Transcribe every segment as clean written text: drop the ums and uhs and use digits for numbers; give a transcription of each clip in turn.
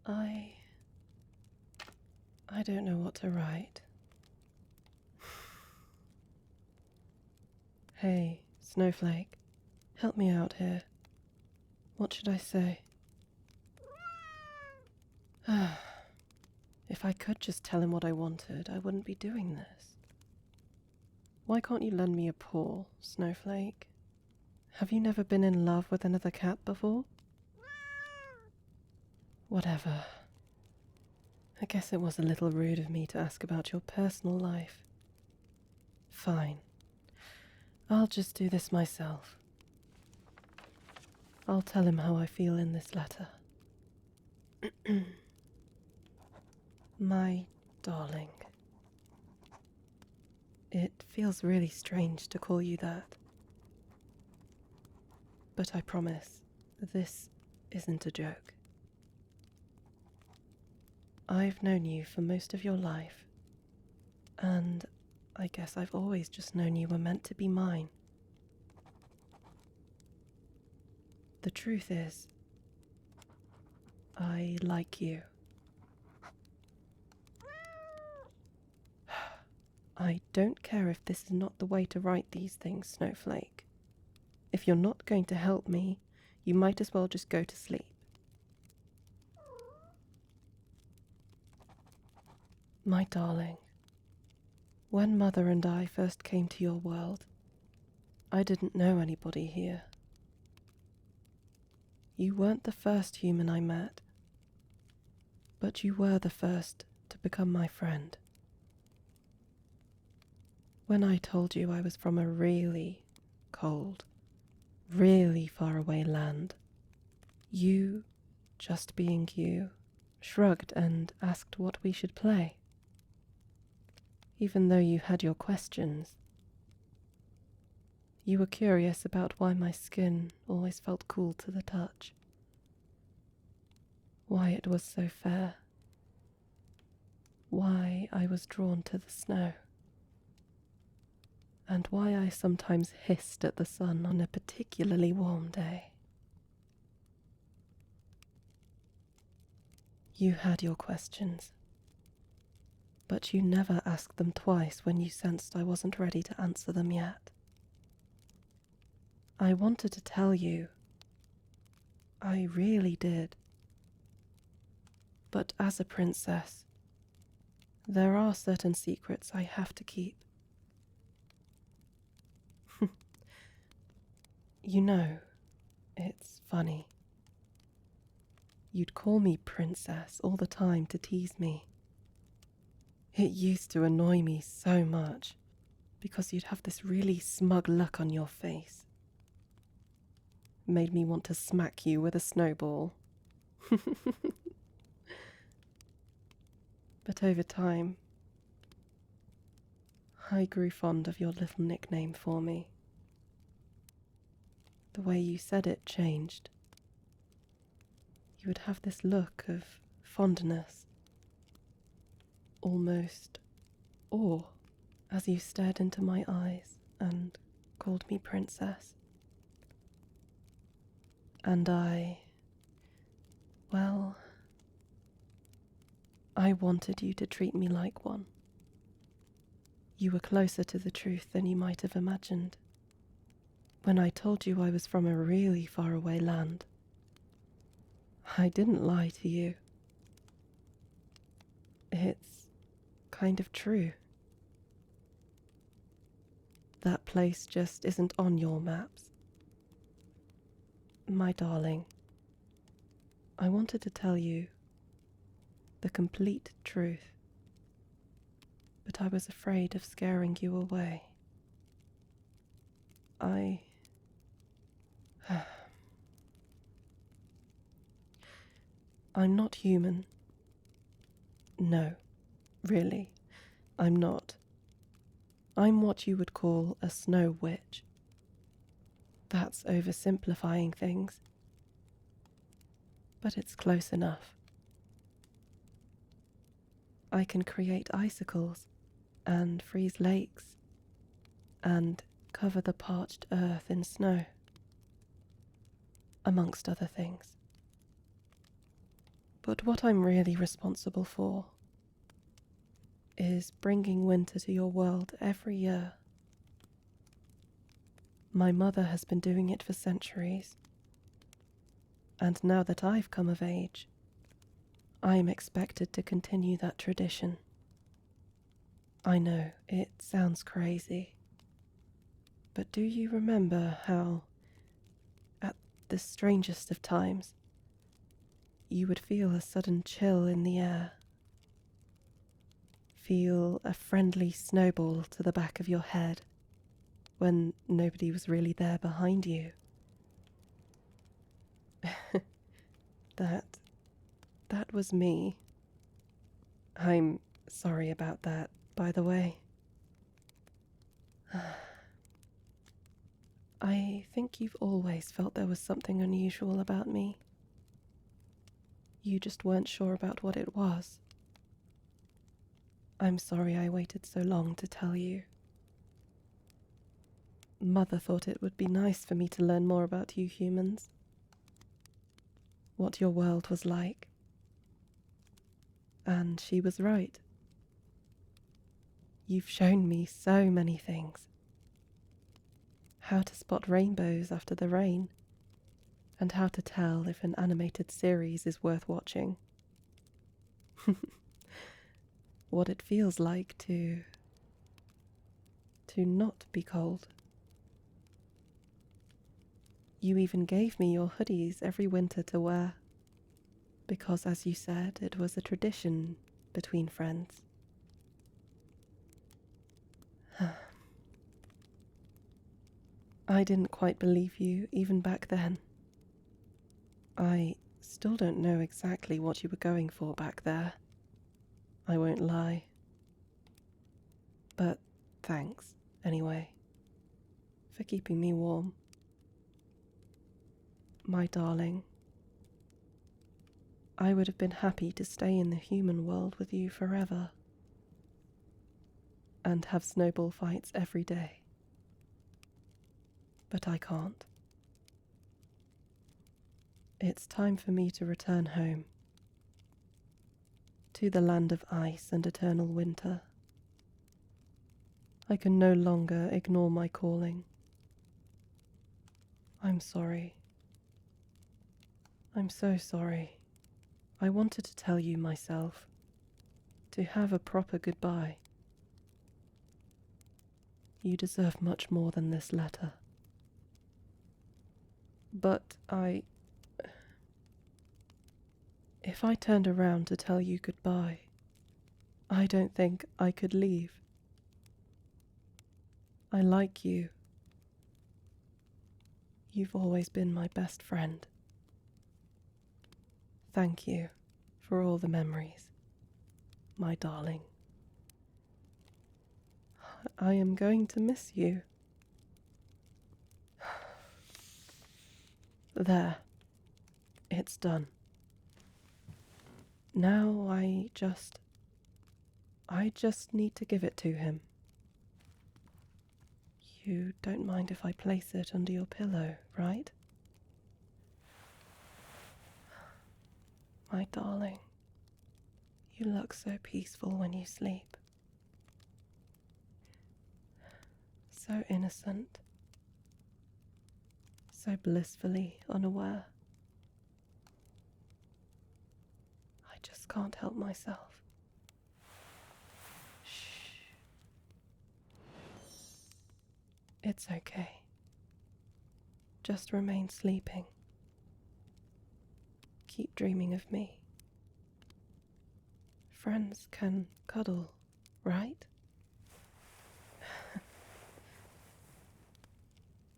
I don't know what to write. Hey, Snowflake, help me out here. What should I say? If I could just tell him what I wanted, I wouldn't be doing this. Why can't you lend me a paw, Snowflake? Have you never been in love with another cat before? Whatever. I guess it was a little rude of me to ask about your personal life. Fine. I'll just do this myself. I'll tell him how I feel in this letter. My darling. It feels really strange to call you that. But I promise, this isn't a joke. I've known you for most of your life, and I guess I've always just known you were meant to be mine. The truth is, I like you. I don't care if this is not the way to write these things, Snowflake. If you're not going to help me, you might as well just go to sleep. My darling, when Mother and I first came to your world, I didn't know anybody here. You weren't the first human I met, but you were the first to become my friend. When I told you I was from a really cold, really far away land, you, just being you, shrugged and asked what we should play. Even though you had your questions, you were curious about why my skin always felt cool to the touch, why it was so fair, why I was drawn to the snow, and why I sometimes hissed at the sun on a particularly warm day. You had your questions, but you never asked them twice when you sensed I wasn't ready to answer them yet. I wanted to tell you. I really did. But as a princess, there are certain secrets I have to keep. You know, it's funny. You'd call me princess all the time to tease me. It used to annoy me so much because you'd have this really smug look on your face. Made me want to smack you with a snowball. But over time, I grew fond of your little nickname for me. The way you said it changed. You would have this look of fondness, almost awe, as you stared into my eyes and called me princess. And I wanted you to treat me like one. You were closer to the truth than you might have imagined. When I told you I was from a really far away land, I didn't lie to you. It's kind of true. That place just isn't on your maps. My darling, I wanted to tell you the complete truth, but I was afraid of scaring you away. I'm not human. No, really, I'm not. I'm what you would call a snow witch. That's oversimplifying things, but it's close enough. I can create icicles and freeze lakes and cover the parched earth in snow, amongst other things. But what I'm really responsible for is bringing winter to your world every year. My mother has been doing it for centuries, and now that I've come of age, I am expected to continue that tradition. I know, it sounds crazy, but do you remember how, at the strangest of times, you would feel a sudden chill in the air? Feel a friendly snowball to the back of your head when nobody was really there behind you? That was me. I'm sorry about that, by the way. I think you've always felt there was something unusual about me. You just weren't sure about what it was. I'm sorry I waited so long to tell you. Mother thought it would be nice for me to learn more about you humans. What your world was like. And she was right. You've shown me so many things. How to spot rainbows after the rain, and how to tell if an animated series is worth watching. What it feels like to not be cold. You even gave me your hoodies every winter to wear, because as you said, it was a tradition between friends. I didn't quite believe you even back then. I still don't know exactly what you were going for back there. I won't lie. But thanks, anyway, for keeping me warm. My darling, I would have been happy to stay in the human world with you forever and have snowball fights every day. But I can't. It's time for me to return home, to the land of ice and eternal winter. I can no longer ignore my calling. I'm sorry. I'm so sorry. I wanted to tell you myself, to have a proper goodbye. You deserve much more than this letter. But if I turned around to tell you goodbye, I don't think I could leave. I like you. You've always been my best friend. Thank you for all the memories, my darling. I am going to miss you. There. It's done. Now I just need to give it to him. You don't mind if I place it under your pillow, right? My darling, you look so peaceful when you sleep. So innocent. So blissfully unaware. I just can't help myself. Shh. It's okay. Just remain sleeping. Keep dreaming of me. Friends can cuddle, right?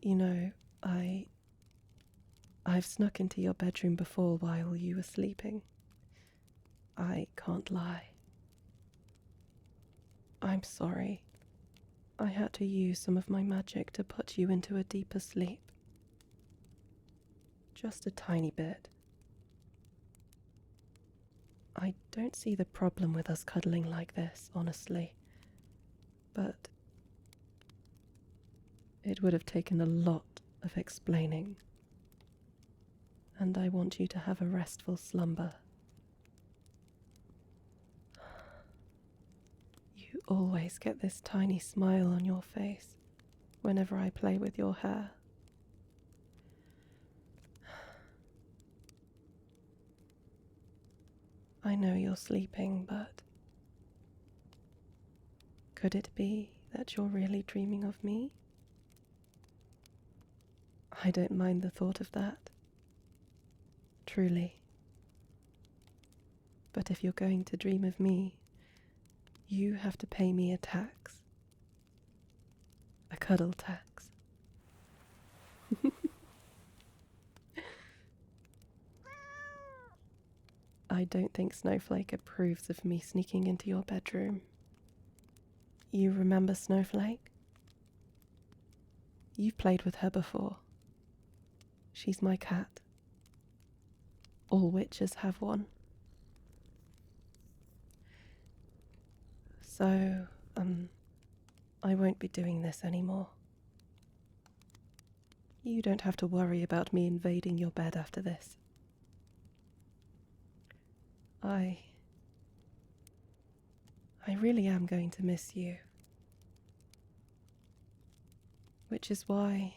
You know, I've snuck into your bedroom before while you were sleeping. I can't lie. I'm sorry. I had to use some of my magic to put you into a deeper sleep. Just a tiny bit. I don't see the problem with us cuddling like this, honestly. But it would have taken a lot of explaining. And I want you to have a restful slumber You always get this tiny smile on your face whenever I play with your hair. I know you're sleeping, but could it be that you're really dreaming of me? I don't mind the thought of that. Truly. But if you're going to dream of me, you have to pay me a tax. A cuddle tax. I don't think Snowflake approves of me sneaking into your bedroom. You remember Snowflake? You've played with her before. She's my cat. All witches have one. So, I won't be doing this anymore. You don't have to worry about me invading your bed after this. I really am going to miss you. Which is why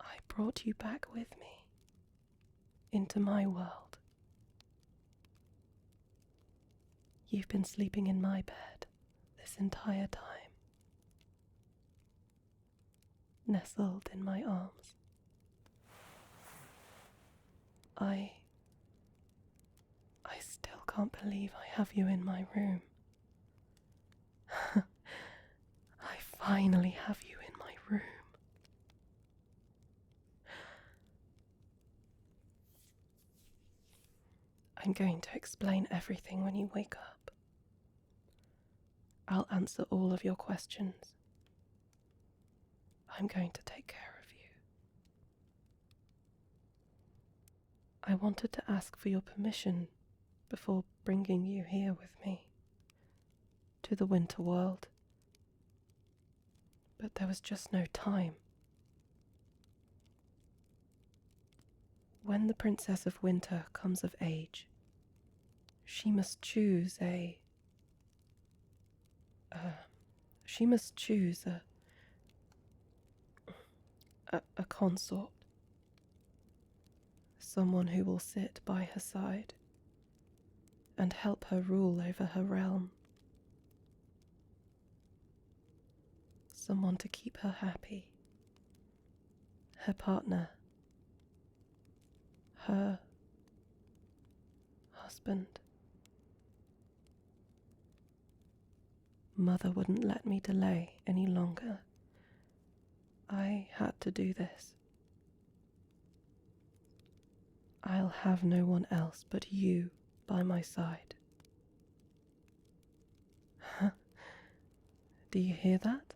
I brought you back with me into my world. You've been sleeping in my bed this entire time, nestled in my arms. I still can't believe I have you in my room. I finally have you in my room. I'm going to explain everything when you wake up. I'll answer all of your questions. I'm going to take care of you. I wanted to ask for your permission before bringing you here with me to the winter world, but there was just no time. When the Princess of Winter comes of age, she must choose a consort, someone who will sit by her side and help her rule over her realm, someone to keep her happy, her partner, her husband. Mother wouldn't let me delay any longer. I had to do this. I'll have no one else but you by my side. Do you hear that?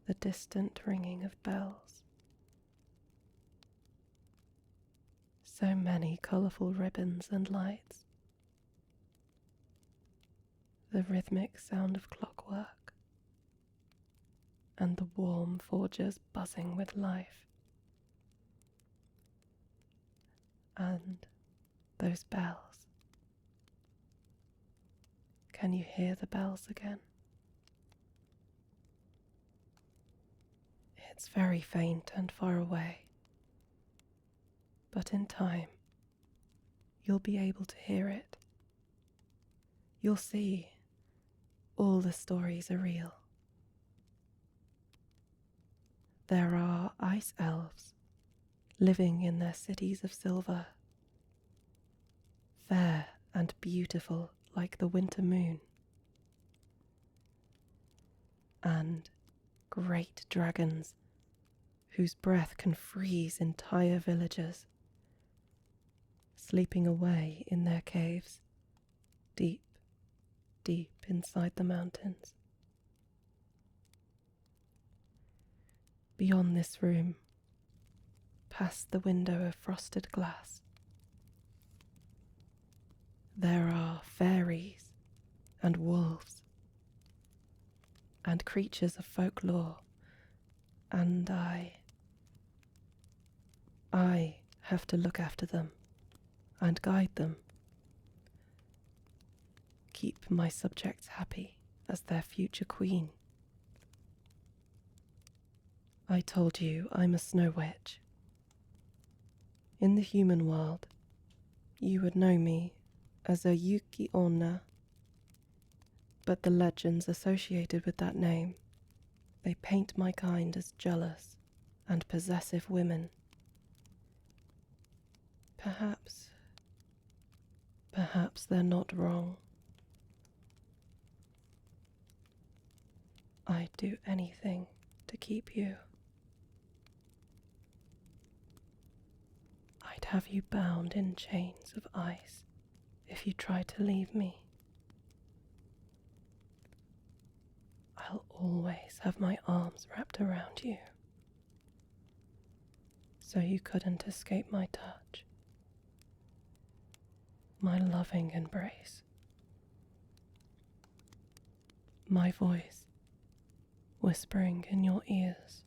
The distant ringing of bells. So many colourful ribbons and lights. The rhythmic sound of clockwork, and the warm forges buzzing with life. And those bells. Can you hear the bells again? It's very faint and far away, but in time, you'll be able to hear it. You'll see all the stories are real. There are ice elves living in their cities of silver, fair and beautiful like the winter moon, and great dragons whose breath can freeze entire villages, sleeping away in their caves, deep, deep inside the mountains. Beyond this room, past the window of frosted glass, there are fairies and wolves and creatures of folklore, and I have to look after them and guide them. keep my subjects happy as their future queen. I told you I'm a snow witch. In the human world, you would know me as a Yuki Onna, but the legends associated with that name, they paint my kind as jealous and possessive women. Perhaps they're not wrong. I'd do anything to keep you. I'd have you bound in chains of ice if you tried to leave me. I'll always have my arms wrapped around you, so you couldn't escape my touch, my loving embrace, my voice whispering in your ears.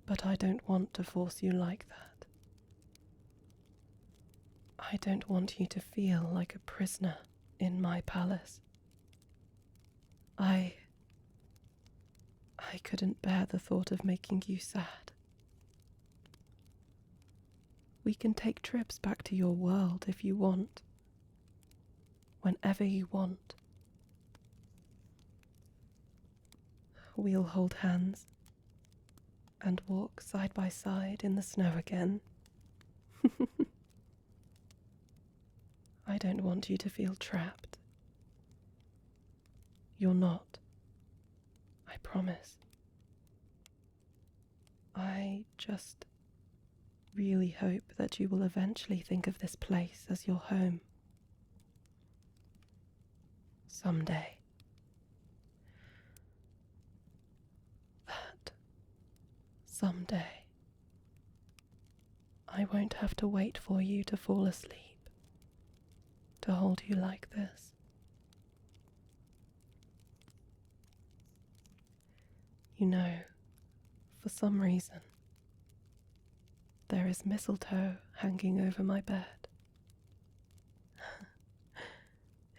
But I don't want to force you like that. I don't want you to feel like a prisoner in my palace. I couldn't bear the thought of making you sad. We can take trips back to your world if you want, whenever you want. We'll hold hands and walk side by side in the snow again. I don't want you to feel trapped. You're not. I promise. I just really hope that you will eventually think of this place as your home. Someday. That someday I won't have to wait for you to fall asleep to hold you like this. You know, for some reason, there is mistletoe hanging over my bed.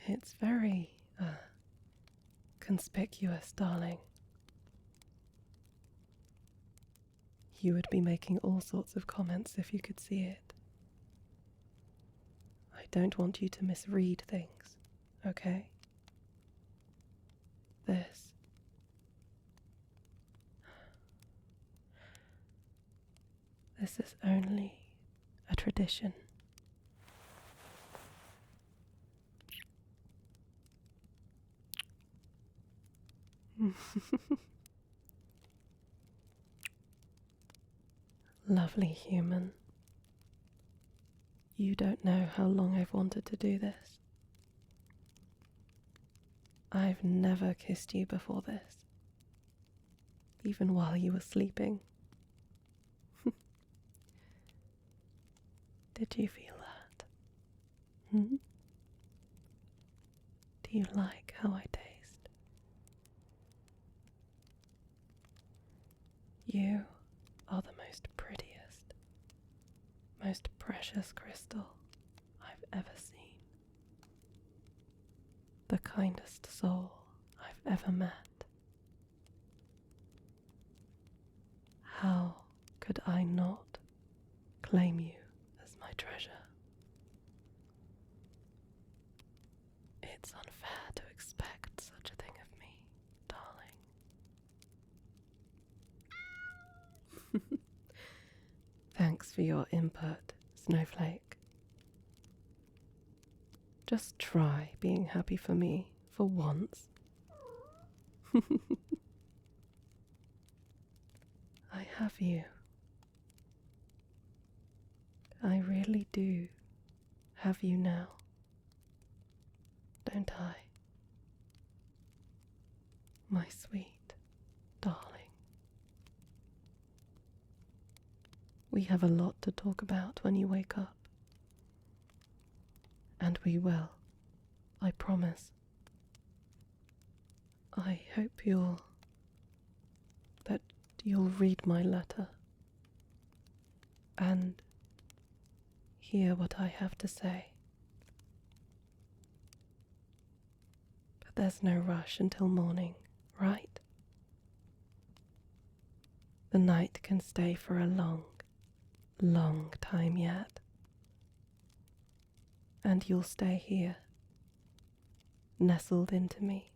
It's very, conspicuous, darling. You would be making all sorts of comments if you could see it. I don't want you to misread things, okay? This is only a tradition. Lovely human. You don't know how long I've wanted to do this. I've never kissed you before this, even while you were sleeping. Did you feel that? Hmm? Do you like how I taste? You are the most prettiest, most precious crystal I've ever seen. The kindest soul I've ever met. How could I not claim you as my treasure? It's unfair to expect such a thing of me, darling. Thanks for your input, Snowflake. Just try being happy for me for once. I have you. I really do have you now, don't I? My sweet darling. We have a lot to talk about when you wake up. And we will, I promise. I hope you'll read my letter and hear what I have to say. But there's no rush until morning, right? The night can stay for a long, long time yet. And you'll stay here, nestled into me,